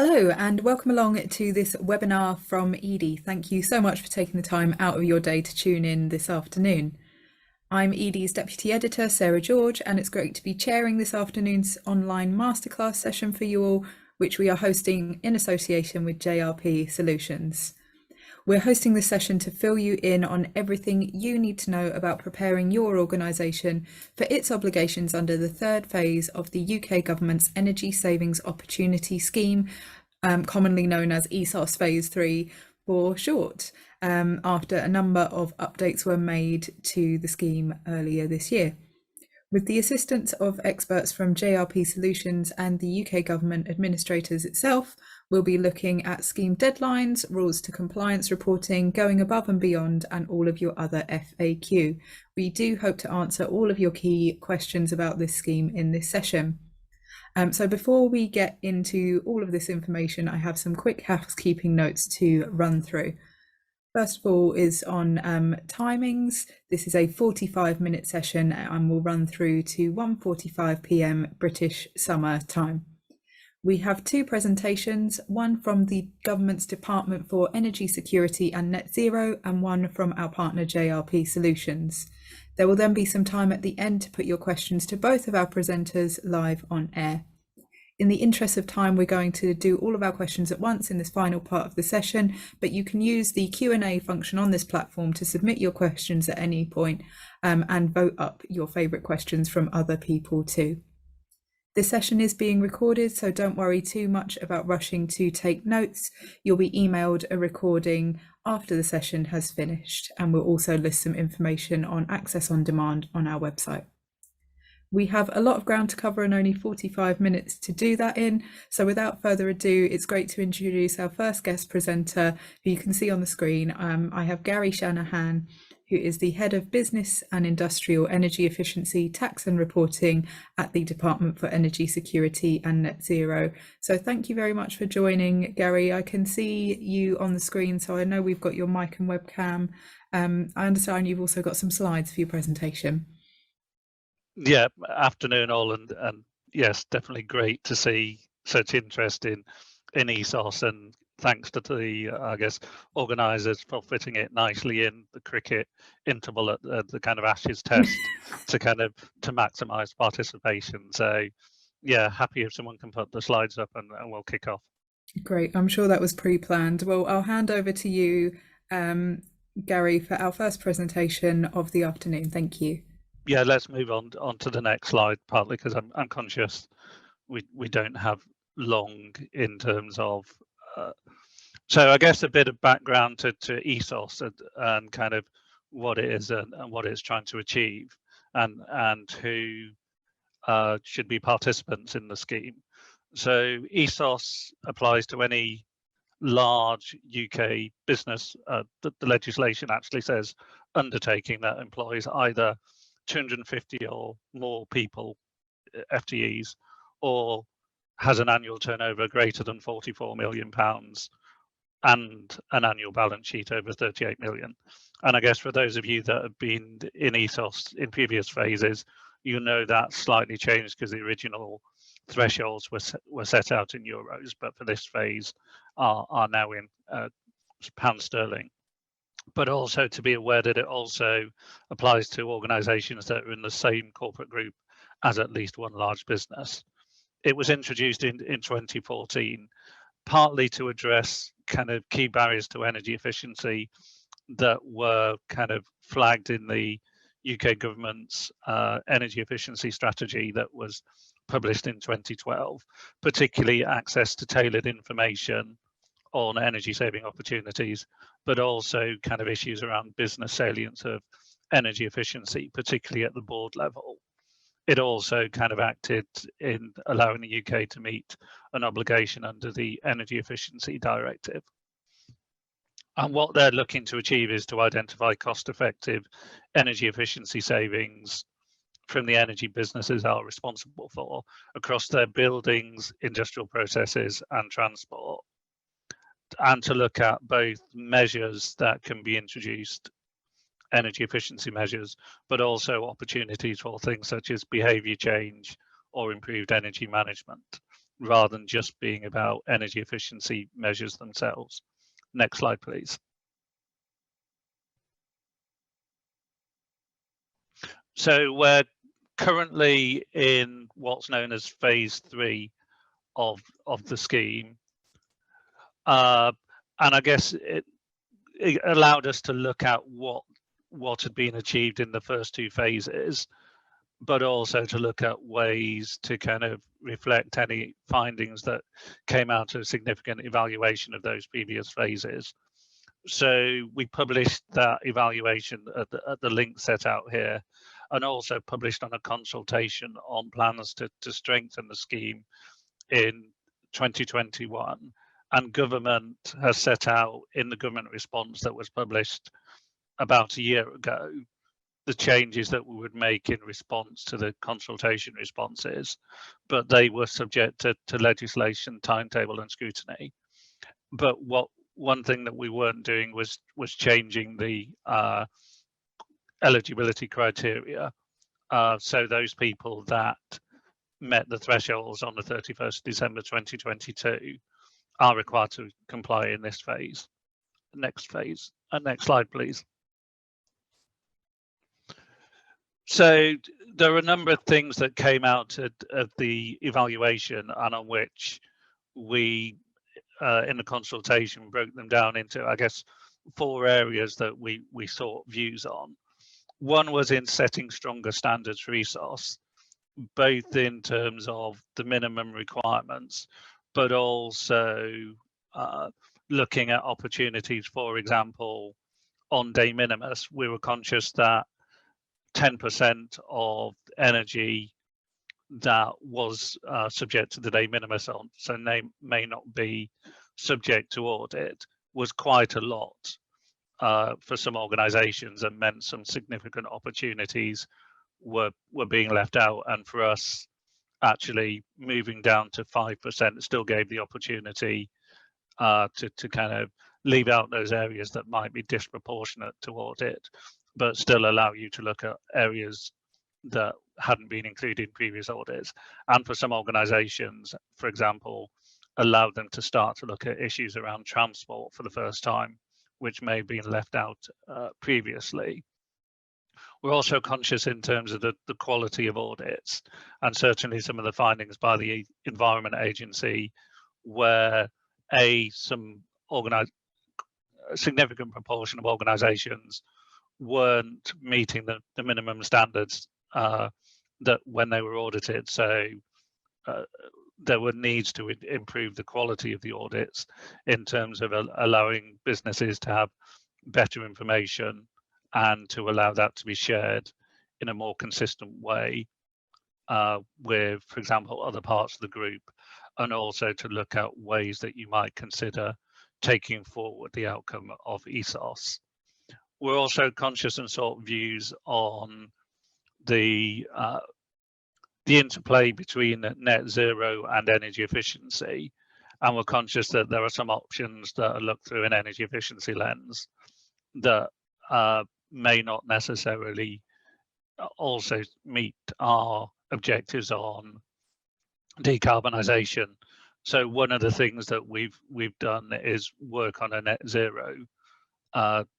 Hello and welcome along to this webinar from Edie. Thank you so much for taking the time out of your day to tune in this afternoon. I'm Edie's Deputy Editor, Sarah George, and it's great to be chairing this afternoon's online masterclass session for you all, which we are hosting in association with JRP Solutions. We're hosting this session to fill you in on everything you need to know about preparing your organisation for its obligations under the third phase of the UK Government's Energy Savings Opportunity Scheme, commonly known as ESOS Phase 3 for short, after a number of updates were made to the scheme earlier this year. With the assistance of experts from JRP Solutions and the UK Government Administrators itself, we'll be looking at scheme deadlines, rules to compliance reporting, going above and beyond, and all of your other FAQ. We do hope to answer all of your key questions about this scheme in this session. So before we get into all of this information, I have some quick housekeeping notes to run through. First of all is on timings. This is a 45-minute session and will run through to 1:45 p.m. British summer time. We have two presentations, one from the Government's Department for Energy Security and Net Zero and one from our partner JRP Solutions. There will then be some time at the end to put your questions to both of our presenters live on air. In the interest of time, we're going to do all of our questions at once in this final part of the session, but you can use the Q&A function on this platform to submit your questions at any point and vote up your favourite questions from other people too. This session is being recorded, so don't worry too much about rushing to take notes. You'll be emailed a recording after the session has finished, and we'll also list some information on access on demand on our website. We have a lot of ground to cover and only 45 minutes to do that in. So without further ado, it's great to introduce our first guest presenter, who you can see on the screen. I have Gary Shanahan, who is the Head of Business and Industrial Energy Efficiency, Tax and Reporting at the Department for Energy Security and Net Zero. So thank you very much for joining, Gary. I can see you on the screen, so I know we've got your mic and webcam. I understand you've also got some slides for your presentation. Yeah, afternoon all, and yes, definitely great to see such interest in ESOS, and thanks to the organisers for fitting it nicely in the cricket interval at the kind of Ashes test to maximise participation. So yeah, happy if someone can put the slides up and we'll kick off. Great, I'm sure that was pre-planned. Well, I'll hand over to you, Gary, for our first presentation of the afternoon. Thank you. Yeah, let's move on to the next slide, partly because I'm conscious we don't have long in terms of so I guess a bit of background to ESOS and kind of what it is and what it's trying to achieve and who should be participants in the scheme. So ESOS applies to any large UK business. The legislation actually says undertaking that employs either 250 or more people, FTEs, or has an annual turnover greater than £44 million and an annual balance sheet over 38 million. And I guess for those of you that have been in ESOS in previous phases, you know that slightly changed because the original thresholds were set out in euros, but for this phase are now in pound sterling. But also to be aware that it also applies to organisations that are in the same corporate group as at least one large business. It was introduced in 2014, partly to address kind of key barriers to energy efficiency that were kind of flagged in the UK government's energy efficiency strategy that was published in 2012, particularly access to tailored information on energy saving opportunities, but also kind of issues around business salience of energy efficiency, particularly at the board level. It also kind of acted in allowing the UK to meet an obligation under the Energy Efficiency Directive. And what they're looking to achieve is to identify cost-effective energy efficiency savings from the energy businesses are responsible for across their buildings, industrial processes and transport, and to look at both measures that can be introduced, energy efficiency measures, but also opportunities for things such as behaviour change or improved energy management. rather than just being about energy efficiency measures themselves. Next slide, please. So we're currently in what's known as phase 3 of the scheme. And I guess it allowed us to look at what had been achieved in the first 2 phases, but also to look at ways to kind of reflect any findings that came out of significant evaluation of those previous phases. So we published that evaluation at the link set out here, and also published on a consultation on plans to strengthen the scheme in 2021. And government has set out in the government response that was published about a year ago the changes that we would make in response to the consultation responses, but they were subject to legislation, timetable and scrutiny. But one thing that we weren't doing was changing the eligibility criteria. So those people that met the thresholds on the 31st December 2022 are required to comply in this phase. Next phase. Next slide, please. So there are a number of things that came out of the evaluation, and on which we, in the consultation, broke them down into, I guess, 4 areas that we sought views on. One was in setting stronger standards for ESOS, both in terms of the minimum requirements, but also looking at opportunities. For example, on de minimis, we were conscious that 10% of energy that was subject to the de minimis on, so may not be subject to audit, was quite a lot for some organizations, and meant some significant opportunities were being left out. And for us, actually moving down to 5% still gave the opportunity to kind of leave out those areas that might be disproportionate to audit, but still allow you to look at areas that hadn't been included in previous audits. And for some organizations, for example, allowed them to start to look at issues around transport for the first time, which may have been left out previously. We're also conscious in terms of the quality of audits, and certainly some of the findings by the Environment Agency, where some significant proportion of organizations weren't meeting the minimum standards that when they were audited. So there were needs to improve the quality of the audits in terms of allowing businesses to have better information, and to allow that to be shared in a more consistent way with, for example, other parts of the group, and also to look at ways that you might consider taking forward the outcome of ESOS. We're also conscious and sought views on the interplay between net zero and energy efficiency, and we're conscious that there are some options that are looked through an energy efficiency lens that may not necessarily also meet our objectives on decarbonisation. So one of the things that we've done is work on a net zero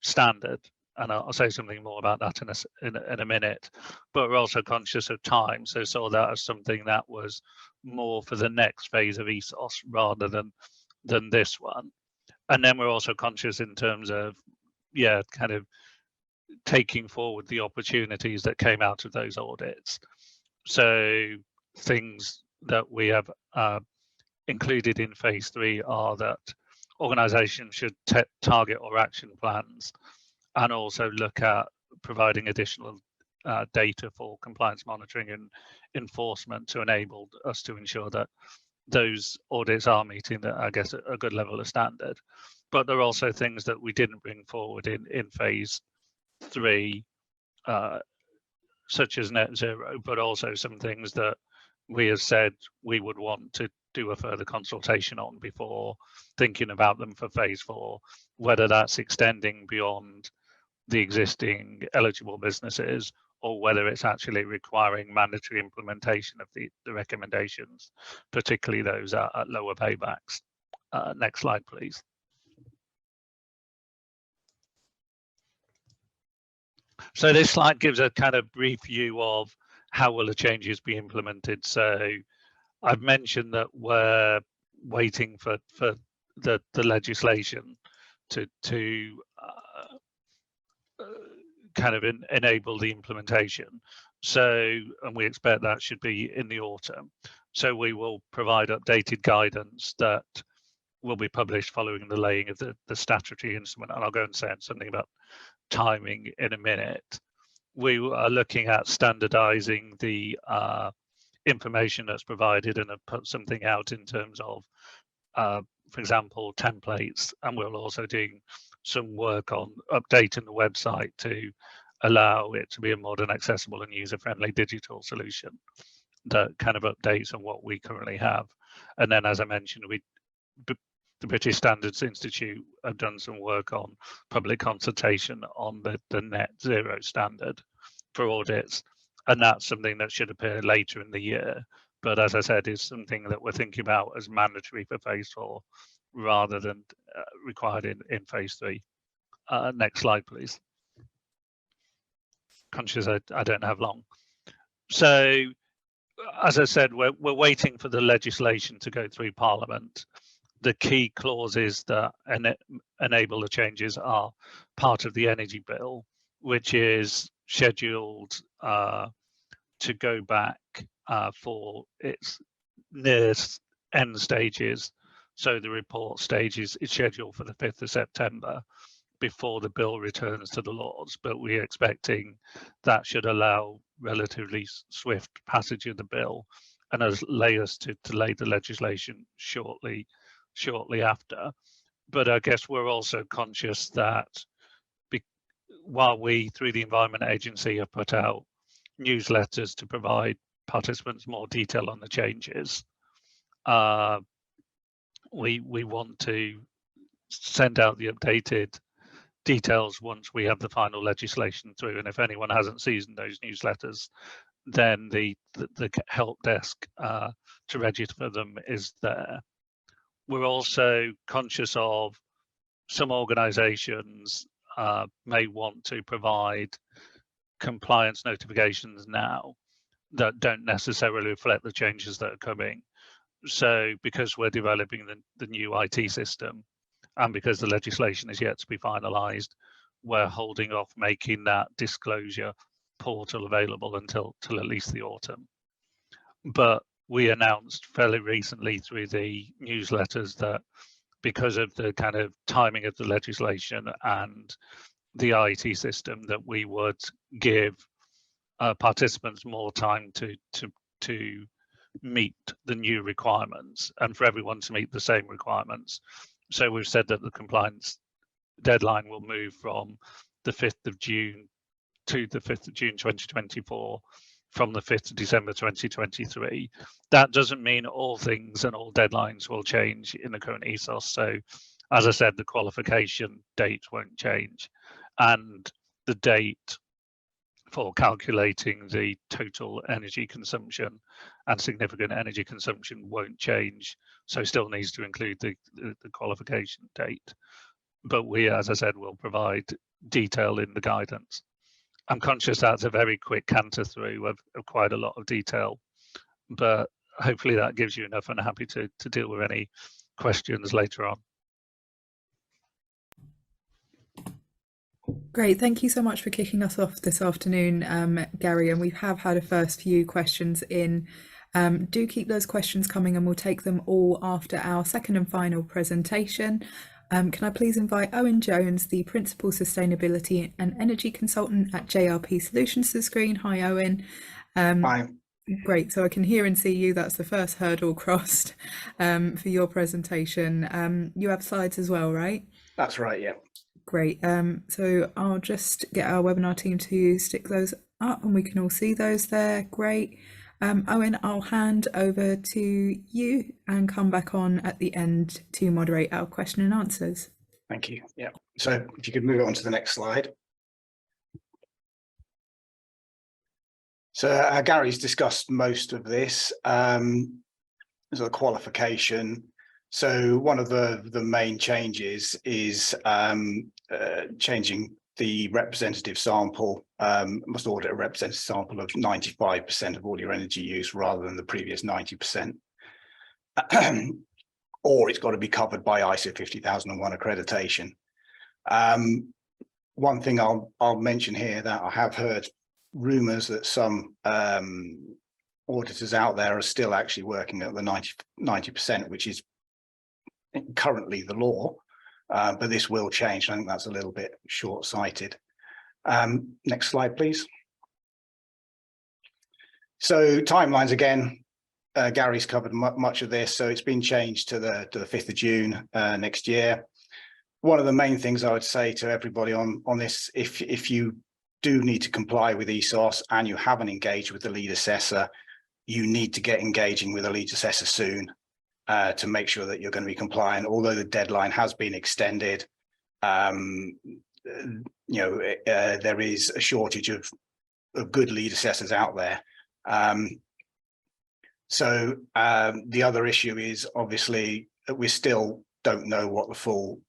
standard, and I'll say something more about that in a minute. But we're also conscious of time, so saw that as something that was more for the next phase of ESOS rather than this one. And then we're also conscious in terms of kind of taking forward the opportunities that came out of those audits. So things that we have included in phase 3 are that organizations should target or action plans, and also look at providing additional data for compliance monitoring and enforcement to enable us to ensure that those audits are meeting, I guess, a good level of standard. But there are also things that we didn't bring forward in phase 3, such as net zero, but also some things that we have said we would want to do a further consultation on before thinking about them for phase 4, whether that's extending beyond the existing eligible businesses, or whether it's actually requiring mandatory implementation of the recommendations, particularly those at lower paybacks. Next slide, please. So this slide gives a kind of brief view of how will the changes be implemented. So I've mentioned that we're waiting for the legislation to kind of enable the implementation. So, and we expect that should be in the autumn. So we will provide updated guidance that will be published following the laying of the statutory instrument. And I'll go and say something about timing in a minute. We are looking at standardizing the information that's provided and have put something out in terms of, for example, templates, and we're also doing some work on updating the website to allow it to be a modern, accessible and user-friendly digital solution that kind of updates on what we currently have. And then, as I mentioned, the British Standards Institute have done some work on public consultation on the net zero standard for audits, and that's something that should appear later in the year. But as I said, is something that we're thinking about as mandatory for phase 4 rather than required in phase 3. Next slide, please. Conscious I don't have long. So, as I said, we're waiting for the legislation to go through Parliament. The key clauses that enable the changes are part of the energy bill, which is scheduled to go back for its near end stages. So the report stage is scheduled for the 5th of September before the bill returns to the Lords, but we're expecting that should allow relatively swift passage of the bill and allow us to lay the legislation shortly after. But I guess we're also conscious that while we, through the Environment Agency, have put out newsletters to provide participants more detail on the changes, we want to send out the updated details once we have the final legislation through. And if anyone hasn't seen those newsletters, then the help desk to register for them is there. We're also conscious of some organisations may want to provide compliance notifications now that don't necessarily reflect the changes that are coming. So because we're developing the new IT system and because the legislation is yet to be finalised, we're holding off making that disclosure portal available until at least the autumn. But we announced fairly recently through the newsletters that because of the kind of timing of the legislation and the IT system, that we would give participants more time to meet the new requirements and for everyone to meet the same requirements. So we've said that the compliance deadline will move from the 5th of June to the 5th of June 2024 from the 5th of December 2023. That doesn't mean all things and all deadlines will change in the current ESOS. So as I said, the qualification date won't change and the date for calculating the total energy consumption and significant energy consumption won't change. So still needs to include the qualification date. But we, as I said, will provide detail in the guidance. I'm conscious that's a very quick canter through of quite a lot of detail, but hopefully that gives you enough, and happy to deal with any questions later on. Great, thank you so much for kicking us off this afternoon, Gary, and we have had a first few questions in. Do keep those questions coming and we'll take them all after our second and final presentation. Can I please invite Owen Jones, the Principal Sustainability and Energy Consultant at JRP Solutions, to the screen. Hi, Owen. Hi. Great, so I can hear and see you. That's the first hurdle crossed for your presentation. You have slides as well, right? That's right, yeah. Great, so I'll just get our webinar team to stick those up and we can all see those there. Great. Owen, I'll hand over to you and come back on at the end to moderate our question and answers. Thank you. Yeah. So if you could move on to the next slide. So Gary's discussed most of this. There's a qualification. So one of the main changes is changing the representative sample. Must audit a representative sample of 95% of all your energy use rather than the previous 90%. Or it's got to be covered by ISO 50001 accreditation. One thing I'll mention here that I have heard rumours that some auditors out there are still actually working at the 90%, which is currently the law, but this will change. I think that's a little bit short-sighted. Next slide, please. So timelines again. Gary's covered much of this, so it's been changed to the 5th of June next year. One of the main things I would say to everybody on this, if you do need to comply with ESOS and you haven't engaged with the lead assessor, you need to get engaging with the lead assessor soon to make sure that you're going to be compliant. Although the deadline has been extended, there is a shortage of good lead assessors out there. So the other issue is obviously that we still don't know what the full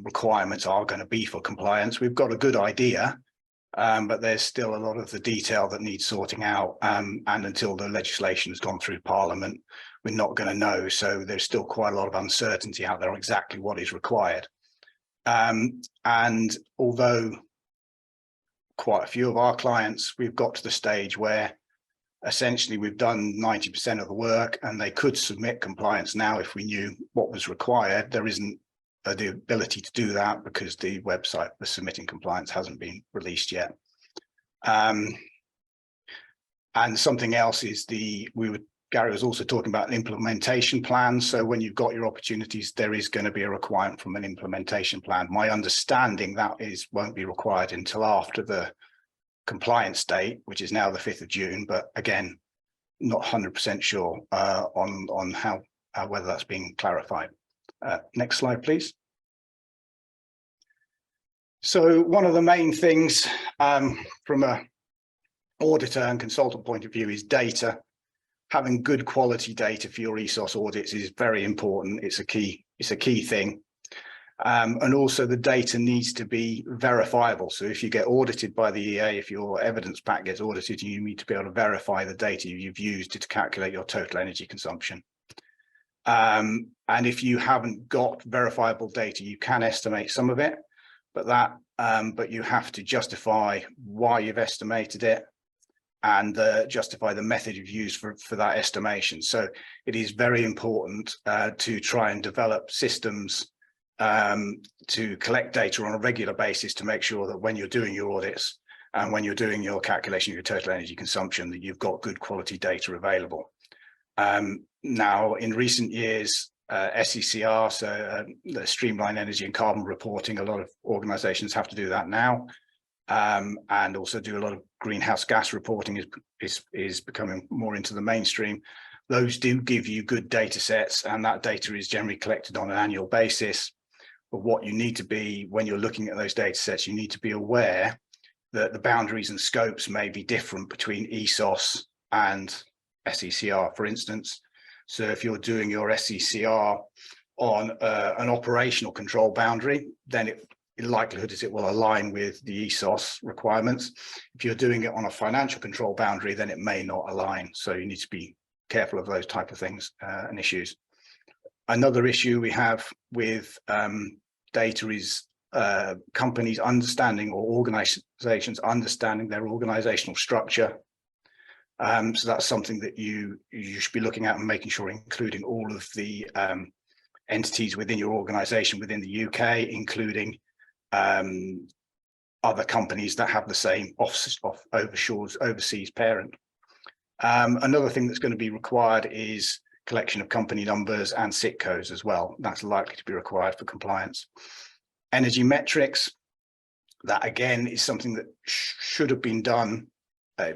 requirements are going to be for compliance. We've got a good idea, but there's still a lot of the detail that needs sorting out. And until the legislation has gone through Parliament, we're not going to know. So there's still quite a lot of uncertainty out there on exactly what is required. And although quite a few of our clients, we've got to the stage where essentially we've done 90% of the work and they could submit compliance now if we knew what was required. There isn't the ability to do that because the website for submitting compliance hasn't been released yet. And something else is Gary was also talking about an implementation plan. So when you've got your opportunities, there is going to be a requirement from an implementation plan. My understanding that won't be required until after the compliance date, which is now the 5th of June, but again, not 100% sure on how whether that's being clarified. Next slide, please. So one of the main things from a auditor and consultant point of view is data. Having good quality data for your ESOS audits is very important. It's a key thing. And also the data needs to be verifiable. So if you get audited by the EA, if your evidence pack gets audited, you need to be able to verify the data you've used to calculate your total energy consumption. And if you haven't got verifiable data, you can estimate some of it, but you have to justify why you've estimated it and justify the method you've used for that estimation. So it is very important to try and develop systems to collect data on a regular basis to make sure that when you're doing your audits and when you're doing your calculation of your total energy consumption, that you've got good quality data available. Now, in recent years, SECR, so the streamlined energy and carbon reporting, a lot of organizations have to do that now, and also do a lot of greenhouse gas reporting is becoming more into the mainstream. Those do give you good data sets, and that data is generally collected on an annual basis. But what you need to be, when you're looking at those data sets, you need to be aware that the boundaries and scopes may be different between ESOS and SECR, for instance. So if you're doing your SECR on an operational control boundary, then in likelihood is it will align with the ESOS requirements. If you're doing it on a financial control boundary, then it may not align. So you need to be careful of those type of things and issues. Another issue we have with data is companies understanding or organizations understanding their organizational structure. So that's something that you should be looking at and making sure, including all of the entities within your organization within the UK, including other companies that have the same overseas parent. Another thing that's going to be required is collection of company numbers and SIC codes as well. That's likely to be required for compliance. Energy metrics, that again is something that should have been done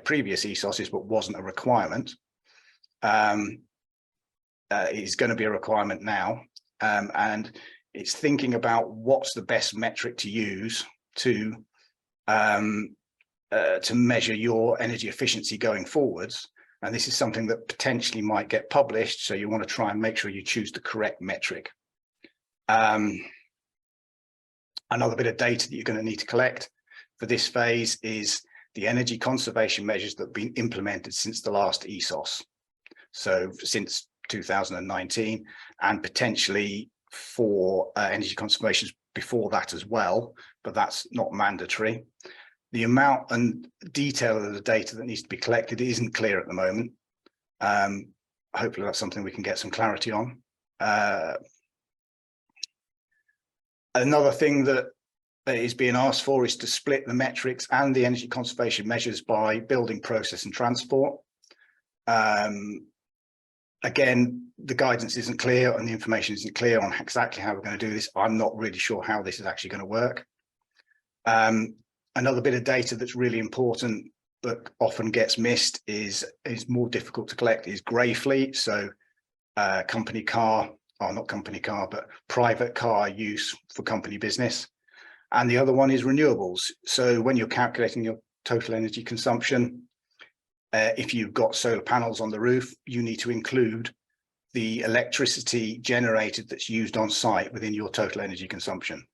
previous ESOSs, but wasn't a requirement. It is going to be a requirement now, and it's thinking about what's the best metric to use to to measure your energy efficiency going forwards. And this is something that potentially might get published. So you want to try and make sure you choose the correct metric. Another bit of data that you're going to need to collect for this phase is the energy conservation measures that have been implemented since the last ESOS. So since 2019, and potentially for energy conservation before that as well, but that's not mandatory. The amount and detail of the data that needs to be collected isn't clear at the moment. Hopefully that's something we can get some clarity on. Another thing that is being asked for is to split the metrics and the energy conservation measures by building, process and transport. Again, the guidance isn't clear and the information isn't clear on exactly how we're going to do this. I'm not really sure how this is actually going to work. Another bit of data that's really important but often gets missed is more difficult to collect is grey fleet. So company car, or not company car, but private car use for company business. And the other one is renewables. So when you're calculating your total energy consumption, if you've got solar panels on the roof, you need to include the electricity generated that's used on site within your total energy consumption.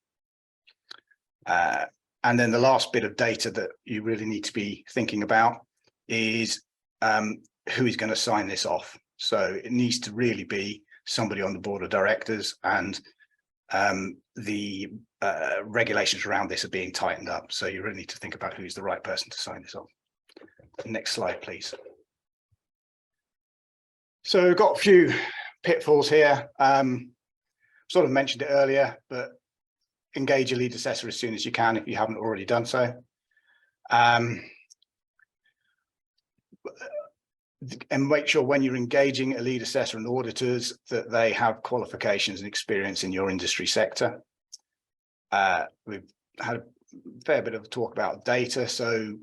And then the last bit of data that you really need to be thinking about is who is going to sign this off. So it needs to really be somebody on the board of directors, and the regulations around this are being tightened up. So you really need to think about who's the right person to sign this off. Next slide, please. So we've got a few pitfalls here. Sort of mentioned it earlier, but engage a lead assessor as soon as you can if you haven't already done so. And make sure when you're engaging a lead assessor and auditors that they have qualifications and experience in your industry sector. We've had a fair bit of talk about data, so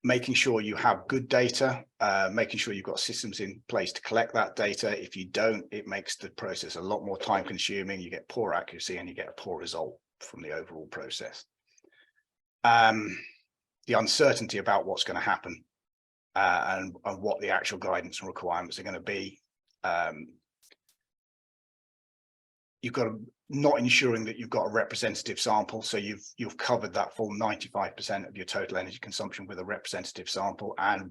making sure you have good data, making sure you've got systems in place to collect that data. If you don't, it makes the process a lot more time consuming. You get poor accuracy and you get a poor result from the overall process. The uncertainty about what's going to happen and what the actual guidance and requirements are going to be. You've got to not ensuring that you've got a representative sample, so you've covered that full 95% of your total energy consumption with a representative sample, and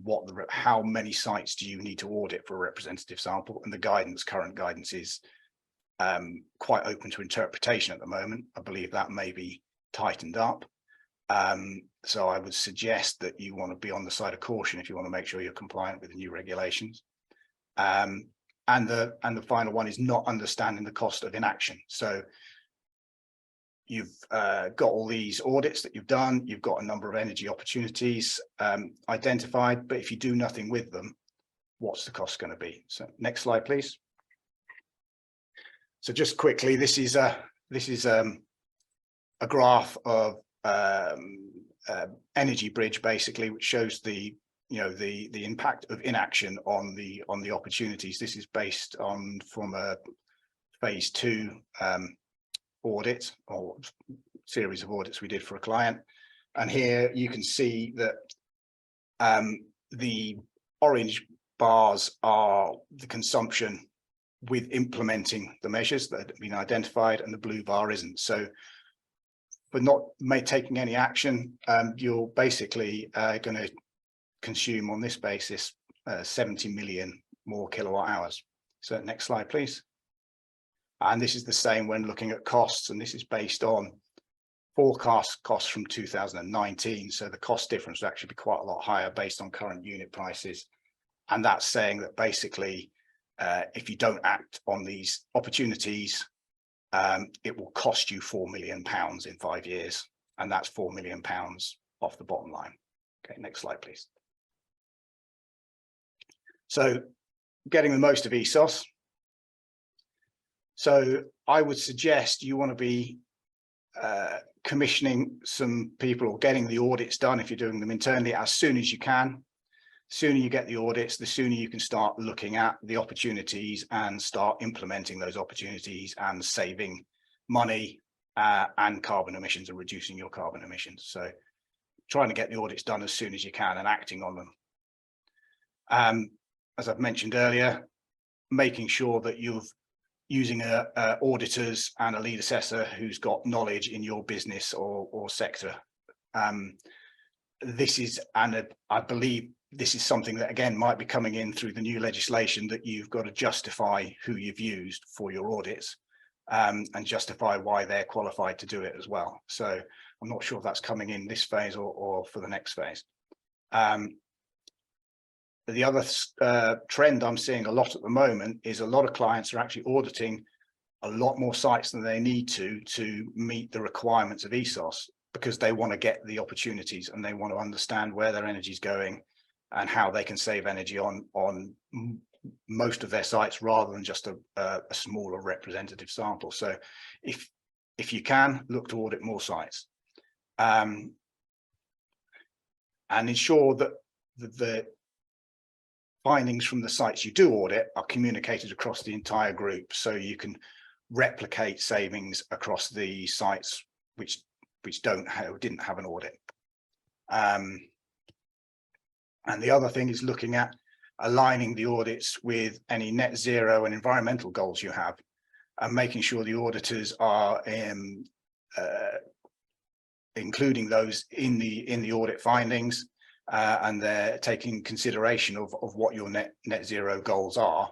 how many sites do you need to audit for a representative sample. And the current guidance is quite open to interpretation at the moment. I believe that may be tightened up. So I would suggest that you want to be on the side of caution if you want to make sure you're compliant with the new regulations. And the final one is not understanding the cost of inaction. So you've got all these audits that you've done, you've got a number of energy opportunities identified, but if you do nothing with them, what's the cost going to be? So next slide, please. So just quickly, this is a graph of Energy Bridge, basically, which shows the impact of inaction on the opportunities. This is based from a phase 2 audit or series of audits we did for a client. And here you can see that the orange bars are the consumption with implementing the measures that have been identified, and the blue bar isn't. So for not taking any action, you're basically going to consume on this basis 70 million more kilowatt hours. So next slide, please. And this is the same when looking at costs, and this is based on forecast costs from 2019. So the cost difference would actually be quite a lot higher based on current unit prices. And that's saying that basically, if you don't act on these opportunities, it will cost you £4 million in 5 years. And that's £4 million off the bottom line. Okay, next slide, please. So getting the most of ESOS. So I would suggest you want to be commissioning some people or getting the audits done if you're doing them internally as soon as you can. Sooner you get the audits, the sooner you can start looking at the opportunities and start implementing those opportunities and saving money and carbon emissions and reducing your carbon emissions. So trying to get the audits done as soon as you can and acting on them. As I've mentioned earlier, making sure that you're using auditors and a lead assessor who's got knowledge in your business or sector. This is, and I believe this is something that again might be coming in through the new legislation, that you've got to justify who you've used for your audits, and justify why they're qualified to do it as well. So I'm not sure if that's coming in this phase or for the next phase. The other trend I'm seeing a lot at the moment is a lot of clients are actually auditing a lot more sites than they need to meet the requirements of ESOS, because they want to get the opportunities and they want to understand where their energy is going and how they can save energy on most of their sites, rather than just a smaller representative sample. So if you can, look to audit more sites, and ensure that the findings from the sites you do audit are communicated across the entire group, so you can replicate savings across the sites which didn't have an audit. And the other thing is looking at aligning the audits with any net zero and environmental goals you have, and making sure the auditors are including those in the audit findings, and they're taking consideration of what your net zero goals are.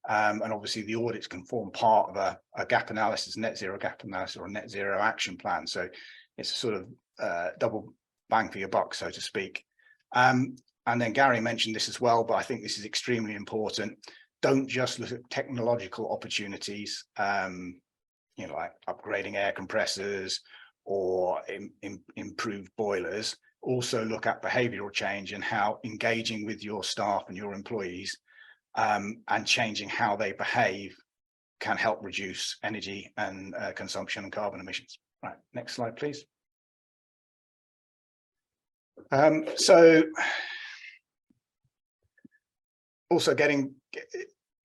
And obviously the audits can form part of a gap analysis, net zero gap analysis, or a net zero action plan. So it's a sort of double bang for your buck, so to speak. And then Gary mentioned this as well, but I think this is extremely important. Don't just look at technological opportunities, you know, like upgrading air compressors or improved boilers. Also look at behavioral change and how engaging with your staff and your employees, and changing how they behave can help reduce energy and consumption and carbon emissions. Right, next slide, please. So also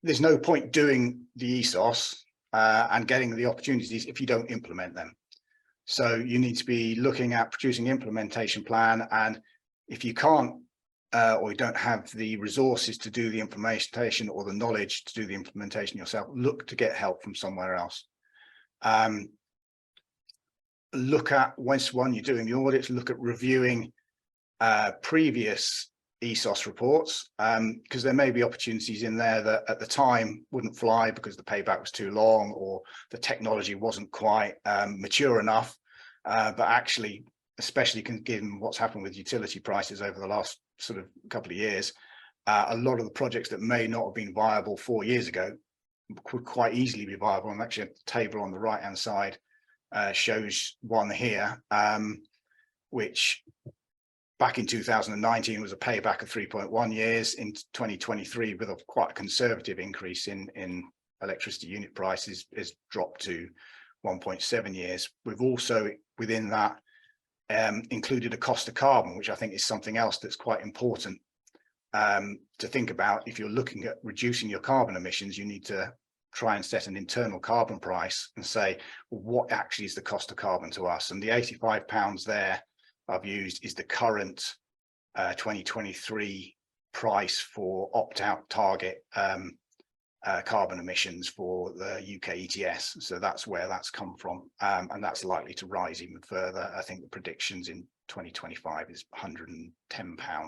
there's no point doing the ESOS and getting the opportunities if you don't implement them. So you need to be looking at producing an implementation plan, and if you can't or you don't have the resources to do the implementation or the knowledge to do the implementation yourself, look to get help from somewhere else. Look at, once you're doing the audits, look at reviewing previous ESOS reports, because there may be opportunities in there that at the time wouldn't fly because the payback was too long or the technology wasn't quite mature enough, but actually, especially given what's happened with utility prices over the last sort of couple of years, a lot of the projects that may not have been viable 4 years ago could quite easily be viable. And actually, the table on the right hand side shows one here, which back in 2019 was a payback of 3.1 years. In 2023, with a quite conservative increase in electricity unit prices, is dropped to 1.7 years. We've also, within that, included a cost of carbon, which I think is something else that's quite important to think about. If you're looking at reducing your carbon emissions, you need to try and set an internal carbon price and say, well, what actually is the cost of carbon to us? And the £85 there I've used is the current 2023 price for opt-out target carbon emissions for the UK ETS. So that's where that's come from, and that's likely to rise even further. I think the predictions in 2025 is £110,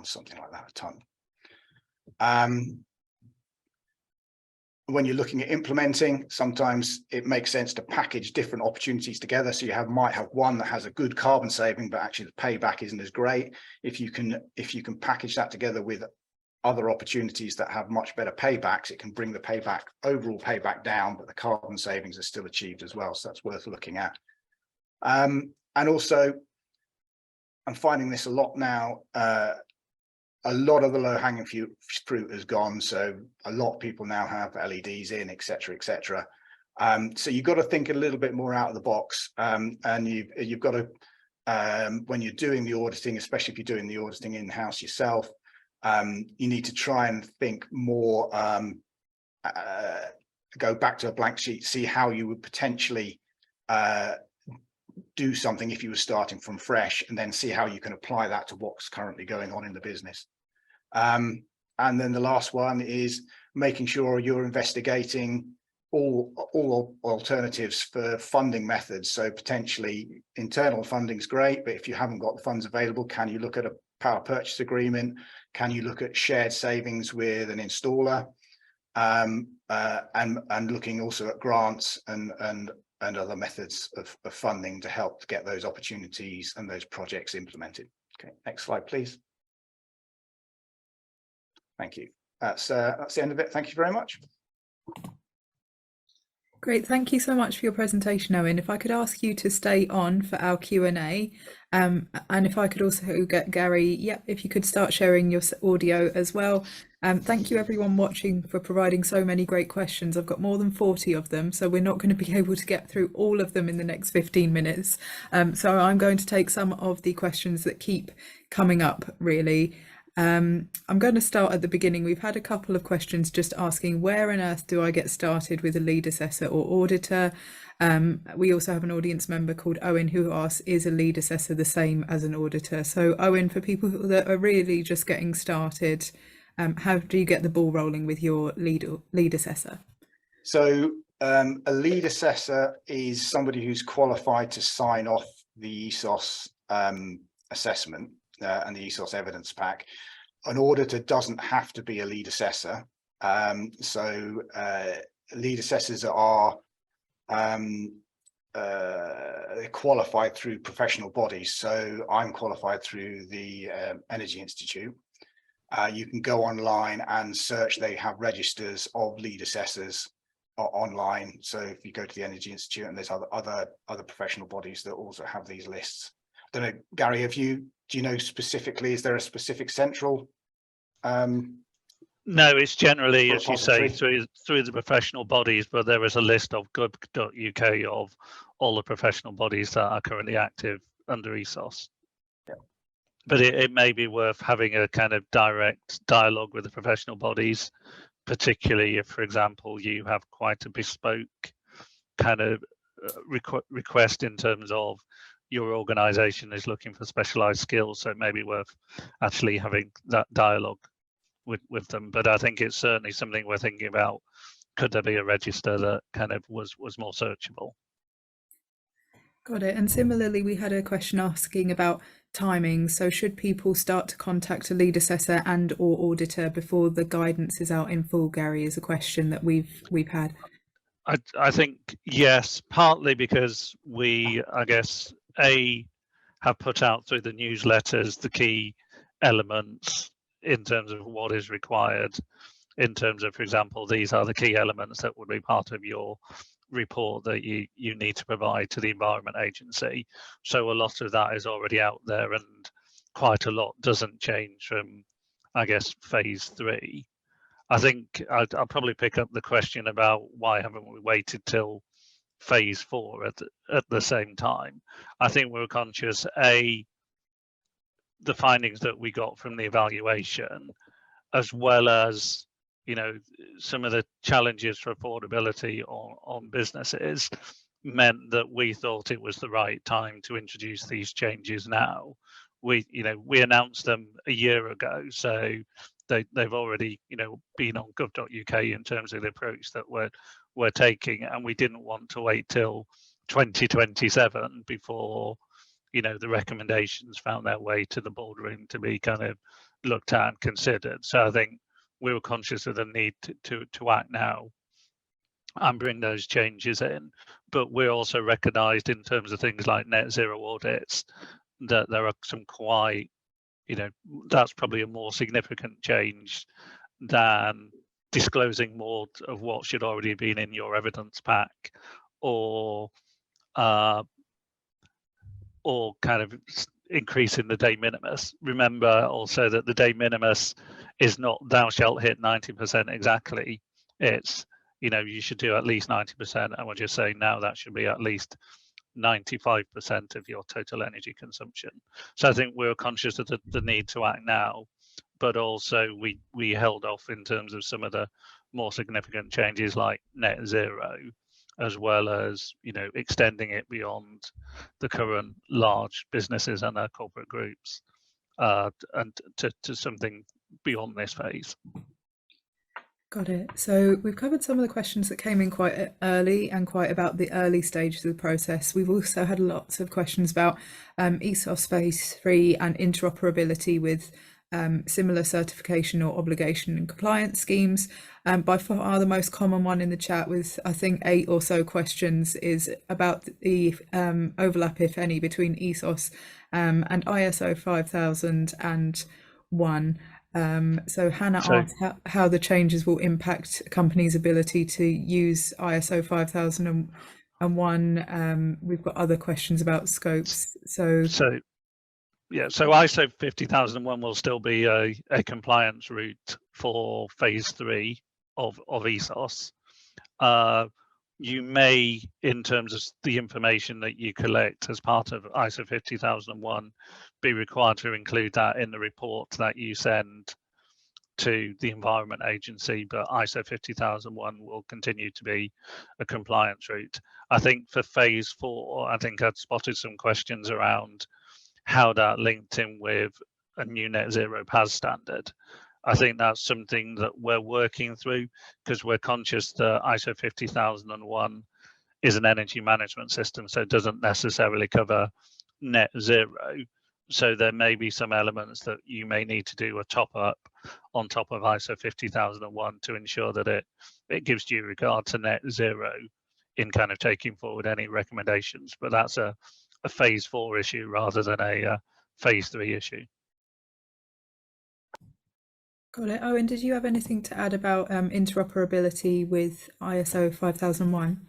something like that, a tonne. When you're looking at implementing, sometimes it makes sense to package different opportunities together. So you might have one that has a good carbon saving, but actually the payback isn't as great. If you can package that together with other opportunities that have much better paybacks, it can bring the overall payback down, but the carbon savings are still achieved as well. So that's worth looking at. And also, I'm finding this a lot now. A lot of the low-hanging fruit has gone, so a lot of people now have LEDs in, etc., etc. So you've got to think a little bit more out of the box, and you've got to, when you're doing the auditing, especially if you're doing the auditing in-house yourself, you need to try and think more, go back to a blank sheet, see how you would potentially do something if you were starting from fresh, and then see how you can apply that to what's currently going on in the business. And then the last one is making sure you're investigating all alternatives for funding methods. So potentially internal funding is great, but if you haven't got the funds available, can you look at a power purchase agreement? Can you look at shared savings with an installer? And looking also at grants and other methods of funding to help get those opportunities and those projects implemented. Okay, next slide, please. Thank you. That's the end of it. Thank you very much. Great, thank you so much for your presentation, Owen. If I could ask you to stay on for our Q&A, and if I could also get Gary, if you could start sharing your audio as well. Thank you everyone watching for providing so many great questions. I've got more than 40 of them, so we're not going to be able to get through all of them in the next 15 minutes. So I'm going to take some of the questions that keep coming up, really. I'm going to start at the beginning. We've had a couple of questions just asking, where on earth do I get started with a lead assessor or auditor? We also have an audience member called Owen who asks, is a lead assessor the same as an auditor? So Owen, for people that are really just getting started, how do you get the ball rolling with your lead assessor? So a lead assessor is somebody who's qualified to sign off the ESOS assessment and the ESOS evidence pack. An auditor doesn't have to be a lead assessor. Lead assessors are qualified through professional bodies. So I'm qualified through the Energy Institute. You can go online and search. They have registers of lead assessors online. So if you go to the Energy Institute, and there's other professional bodies that also have these lists. I don't know, Gary, do you know specifically, is there a specific central? No, it's generally, as you say, through the professional bodies, but there is a list of gov.uk of all the professional bodies that are currently active under ESOS. Yeah. But it may be worth having a kind of direct dialogue with the professional bodies, particularly if, for example, you have quite a bespoke kind of request in terms of your organization is looking for specialized skills. So it may be worth actually having that dialogue with them. But I think it's certainly something we're thinking about. Could there be a register that kind of was more searchable? Got it. And similarly, we had a question asking about timing. So should people start to contact a lead assessor and or auditor before the guidance is out in full, Gary, is a question that we've had. I think yes, partly because we, I guess, have put out through the newsletters the key elements in terms of what is required, in terms of, for example, these are the key elements that would be part of your report that you need to provide to the Environment Agency. So a lot of that is already out there, and quite a lot doesn't change from, I guess, phase 3. I think I'll probably pick up the question about why haven't we waited till phase 4 at the same time. I think we're conscious, the findings that we got from the evaluation, as well as, you know, some of the challenges for affordability on businesses, meant that we thought it was the right time to introduce these changes now. We announced them a year ago, so they've already, been on gov.uk in terms of the approach that we're taking, and we didn't want to wait till 2027 before, the recommendations found their way to the boardroom to be kind of looked at and considered. So I think we were conscious of the need to act now and bring those changes in. But we're also recognised in terms of things like net zero audits that there are some quite, that's probably a more significant change than disclosing more of what should already have been in your evidence pack, or kind of increasing the de minimis. Remember also that the de minimis is not thou shalt hit 90% exactly. It's, you should do at least 90%, and we're just saying now that should be at least 95% of your total energy consumption. So I think we're conscious of the need to act now, but also we held off in terms of some of the more significant changes like net zero as well as, you know, extending it beyond the current large businesses and their corporate groups, and to something beyond this phase. Got it. So we've covered some of the questions that came in quite early and quite about the early stages of the process. We've also had lots of questions about ESOS Phase 3 and interoperability with similar certification or obligation and compliance schemes. By far the most common one in the chat, with I think 8 or so questions, is about the overlap, if any, between ESOS and ISO 5001. So Hannah asked how the changes will impact a company's ability to use ISO 5001. We've got other questions about scopes. So ISO 50001 will still be a compliance route for phase 3 of ESOS. You may, in terms of the information that you collect as part of ISO 50001, be required to include that in the report that you send to the Environment Agency, but ISO 50001 will continue to be a compliance route. I think for phase 4, I think I'd spotted some questions around how that linked in with a new net zero PAS standard. I think that's something that we're working through, because we're conscious that ISO 50001 is an energy management system, so it doesn't necessarily cover net zero. So there may be some elements that you may need to do a top up on top of ISO 50001 to ensure that it gives due regard to net zero in kind of taking forward any recommendations. But that's a phase 4 issue rather than a phase 3 issue. Got it. Owen, did you have anything to add about interoperability with ISO 5001?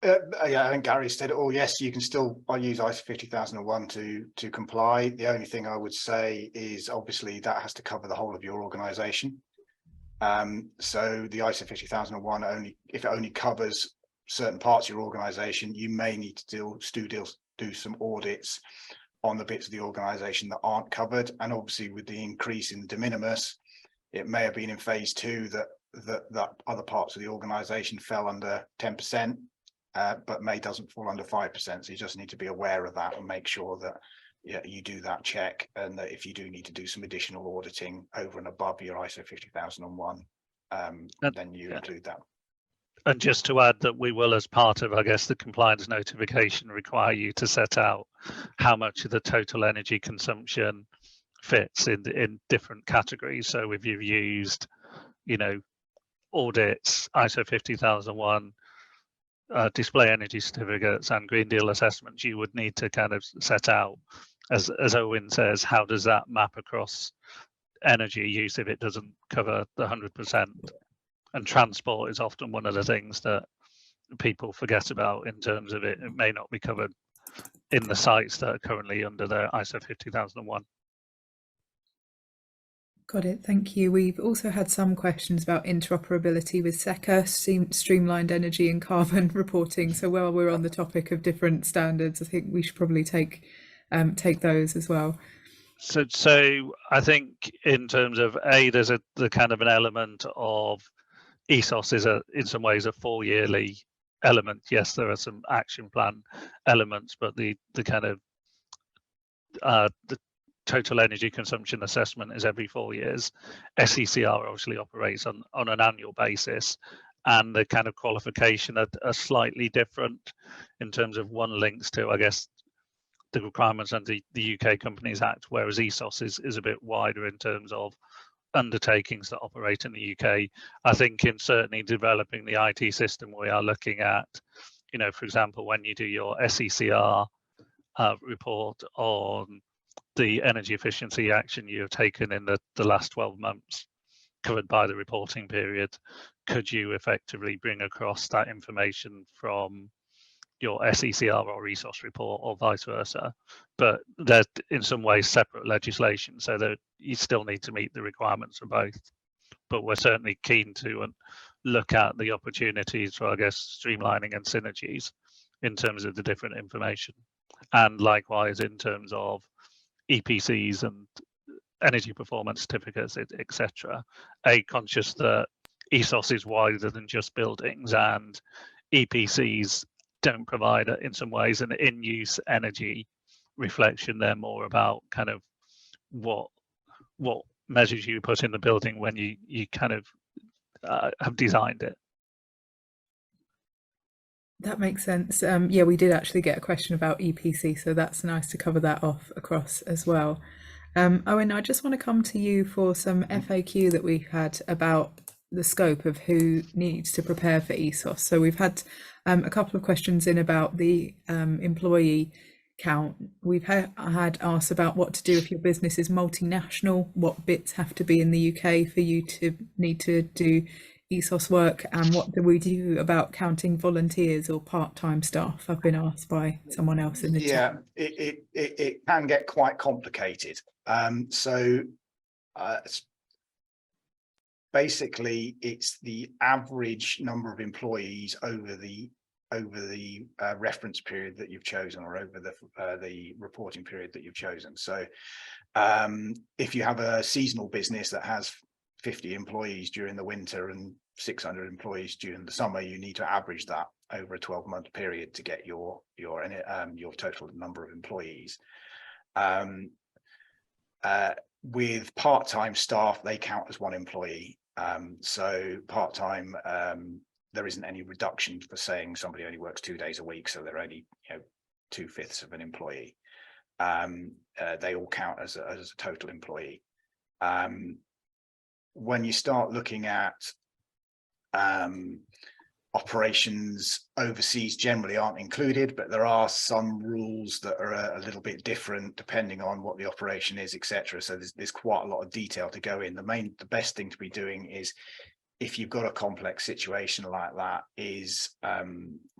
Yeah, I think Gary said it all. Yes, you can still use ISO 50001 to comply. The only thing I would say is obviously that has to cover the whole of your organization. So the ISO 50001 if it only covers certain parts of your organization, you may need to do some audits on the bits of the organization that aren't covered. And obviously with the increase in de minimis, it may have been in phase 2 that other parts of the organization fell under 10%. But May doesn't fall under 5%. So you just need to be aware of that and make sure that you do that check, and that if you do need to do some additional auditing over and above your ISO 50001, then you include that. And just to add that we will, as part of, I guess, the compliance notification, require you to set out how much of the total energy consumption fits in different categories. So if you've used, you know, audits, ISO 50001, display energy certificates and Green Deal assessments, you would need to kind of set out, as Owen says, how does that map across energy use if it doesn't cover the 100%. And transport is often one of the things that people forget about in terms of it may not be covered in the sites that are currently under the ISO 50001. Got it, thank you. We've also had some questions about interoperability with SECA, streamlined energy and carbon reporting. So while we're on the topic of different standards, I think we should probably take those as well. So I think in terms of there's the kind of an element of ESOS is in some ways a 4-yearly element. Yes, there are some action plan elements, but the kind of the total energy consumption assessment is every 4 years. SECR obviously operates on an annual basis, and the kind of qualification are slightly different in terms of one links to, I guess, the requirements under the UK Companies Act, whereas ESOS is a bit wider in terms of undertakings that operate in the UK. I think in certainly developing the IT system, we are looking at, you know, for example, when you do your SECR report on the energy efficiency action you have taken in the last 12 months covered by the reporting period, could you effectively bring across that information from your SECR or ESOS report, or vice versa? But they're in some ways separate legislation, so that you still need to meet the requirements for both. But we're certainly keen to look at the opportunities for, I guess, streamlining and synergies in terms of the different information, and likewise in terms of EPCs and energy performance certificates, etc. Conscious that ESOS is wider than just buildings, and EPCs don't provide, in some ways, an in-use energy reflection. They're more about kind of what measures you put in the building when you kind of have designed it. That makes sense. Yeah, we did actually get a question about EPC, so that's nice to cover that off across as well. Owen, I just want to come to you for some FAQ that we had about the scope of who needs to prepare for ESOS. So we've had a couple of questions in about the employee count. We've had asked about what to do if your business is multinational, what bits have to be in the UK for you to need to do ESOS work, and what do we do about counting volunteers or part-time staff? I've been asked by someone else in the chat. Yeah, it can get quite complicated. Basically, it's the average number of employees over the reference period that you've chosen, or over the reporting period that you've chosen. So if you have a seasonal business that has 50 employees during the winter and 600 employees during the summer, you need to average that over a 12-month period to get your total number of employees. With part-time staff, they count as one employee. So part-time, there isn't any reduction for saying somebody only works 2 days a week, so they're only 2/5 of an employee. They all count as a total employee. When you start looking at operations overseas, generally aren't included, but there are some rules that are a little bit different depending on what the operation is, etc. So there's quite a lot of detail to go in. The best thing to be doing is, if you've got a complex situation like that, is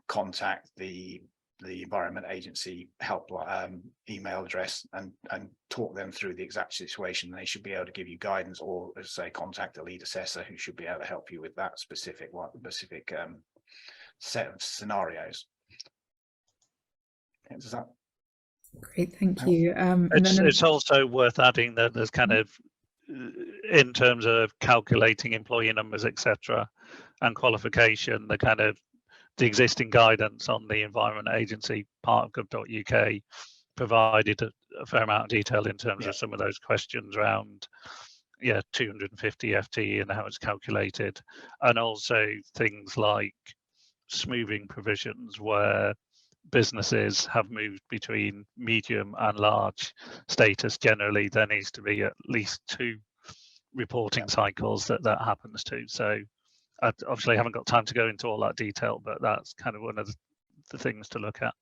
contact the Environment Agency help email address and talk them through the exact situation. They should be able to give you guidance, or, as I say, contact a lead assessor who should be able to help you with that specific set of scenarios. Does that? Great, thank you. It's also worth adding that there's kind of, in terms of calculating employee numbers, etc., and qualification, the existing guidance on the Environment Agency part of gov.uk provided a fair amount of detail in terms of some of those questions around 250 FTE and how it's calculated, and also things like smoothing provisions where businesses have moved between medium and large status. Generally there needs to be at least 2 reporting cycles that happens to. So I obviously haven't got time to go into all that detail, but that's kind of one of the things to look at.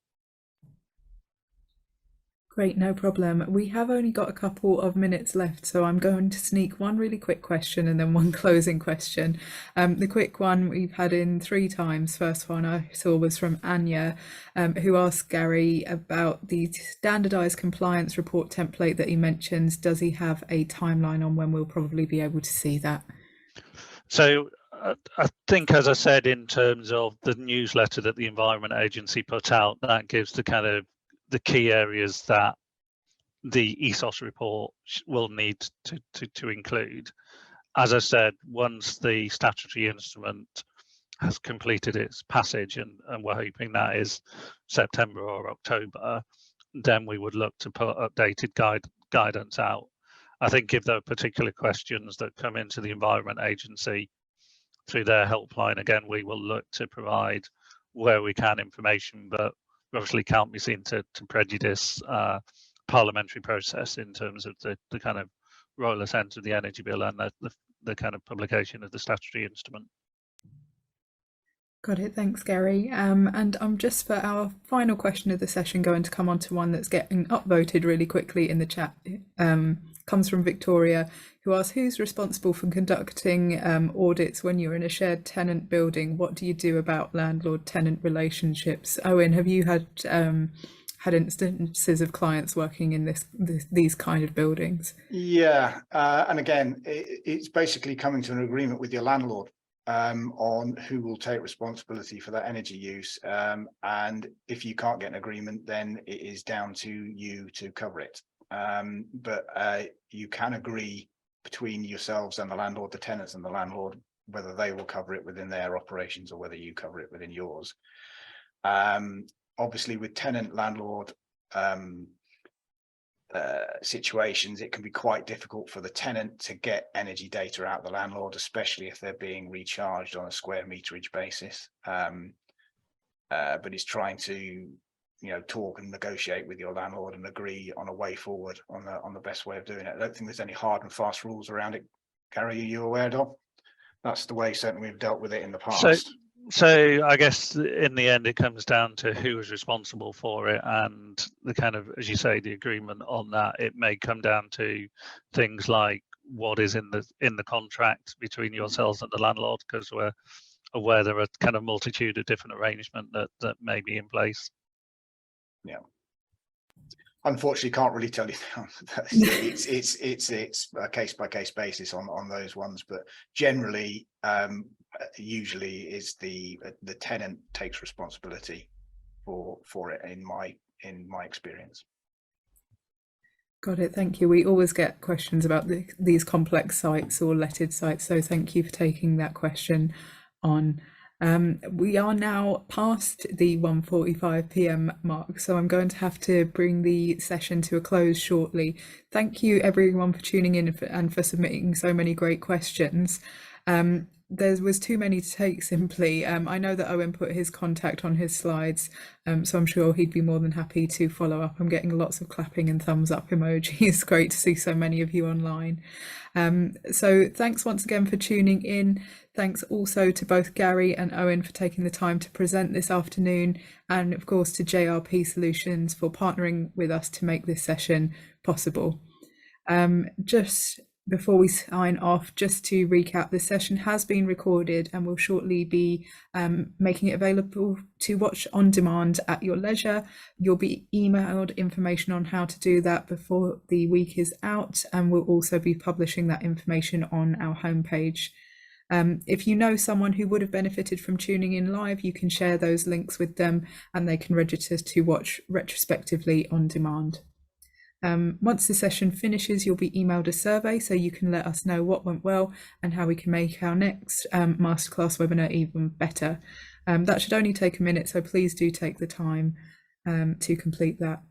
Great, no problem. We have only got a couple of minutes left, so I'm going to sneak one really quick question and then one closing question. The quick one we've had in 3 times. First one I saw was from Anya, who asked Gary about the standardized compliance report template that he mentions. Does he have a timeline on when we'll probably be able to see that? So I think, as I said, in terms of the newsletter that the Environment Agency put out, that gives the kind of the key areas that the ESOS report will need to include. As I said, once the statutory instrument has completed its passage, and we're hoping that is September or October, then we would look to put updated guidance out. I think if there are particular questions that come into the Environment Agency through their helpline, again, we will look to provide where we can information, but obviously can't be seen to prejudice parliamentary process in terms of the kind of royal assent of the energy bill and the kind of publication of the statutory instrument. Got it, thanks Gary. And I'm just, for our final question of the session, going to come on to one that's getting upvoted really quickly in the chat. Comes from Victoria, who asks, who's responsible for conducting audits when you're in a shared tenant building? What do you do about landlord-tenant relationships? Owen, have you had instances of clients working in these kind of buildings? Yeah, and again, it's basically coming to an agreement with your landlord on who will take responsibility for that energy use, and if you can't get an agreement, then it is down to you to cover it. But you can agree between yourselves and the landlord, the tenants and the landlord, whether they will cover it within their operations or whether you cover it within yours. Obviously, with tenant landlord situations, it can be quite difficult for the tenant to get energy data out of the landlord, especially if they're being recharged on a square meterage basis. But it's trying to, talk and negotiate with your landlord and agree on a way forward on the best way of doing it. I don't think there's any hard and fast rules around it. Gary, are you aware of? That's the way certainly we've dealt with it in the past. So I guess in the end, it comes down to who is responsible for it, and the kind of, as you say, the agreement on that. It may come down to things like what is in the contract between yourselves and the landlord, because we're aware there are kind of multitude of different arrangements that may be in place. Yeah. Unfortunately, can't really tell you. It's a case by case basis on those ones, but generally, usually is the tenant takes responsibility for it in my experience. Got it. Thank you. We always get questions about these complex sites or letted sites, so thank you for taking that question on. We are now past the 1:45 p.m. mark, so I'm going to have to bring the session to a close shortly. Thank you everyone for tuning in and for submitting so many great questions. There was too many to take simply. I know that Owen put his contact on his slides, so I'm sure he'd be more than happy to follow up. I'm getting lots of clapping and thumbs up emojis. Great to see so many of you online. So thanks once again for tuning in. Thanks also to both Gary and Owen for taking the time to present this afternoon, and of course to JRP Solutions for partnering with us to make this session possible. Just before we sign off, just to recap, this session has been recorded and will shortly be making it available to watch on demand at your leisure. You'll be emailed information on how to do that before the week is out, and we'll also be publishing that information on our homepage. If you know someone who would have benefited from tuning in live, you can share those links with them and they can register to watch retrospectively on demand. Once the session finishes, you'll be emailed a survey so you can let us know what went well and how we can make our next masterclass webinar even better. That should only take a minute, so please do take the time to complete that.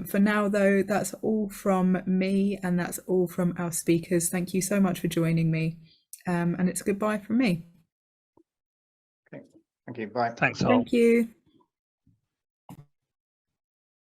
For now though, that's all from me and that's all from our speakers. Thank you so much for joining me, and it's goodbye from me. Okay. Thank you. Bye. Thanks all. Thank you.